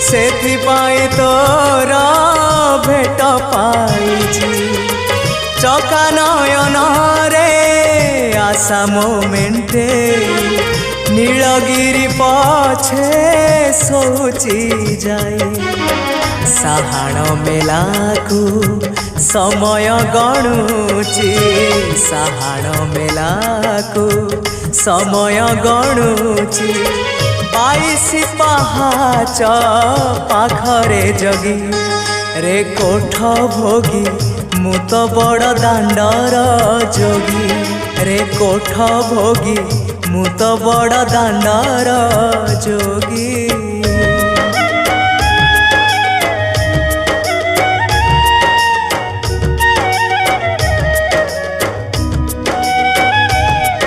ସେଥିପାଇଁ ତୋର ଭେଟ ପାଇଛି। ଚକା ନୟନରେ ଆଶା ମୋମେଣ୍ଟେ ନୀଳଗିରି ପଛେ ଶୋଉଛି ଯାଇ। ସାହାଣ ମେଲାକୁ ସମୟ ଗଣୁଛି, ସାହାଣ ମେଲାକୁ ସମୟ ଗଣୁଛି। 22 ପାହାଚ ପାଖରେ ଜଗି ରେ କୋଠ ଭୋଗୀ ମୁଁ ତ ବଡ଼ ଦାଣ୍ଡର ଯୋଗୀ। ରେ କୋଠ ଭୋଗୀ ମୁଁ ତ ବଡ଼ ଦାଣ୍ଡର ଯୋଗୀ।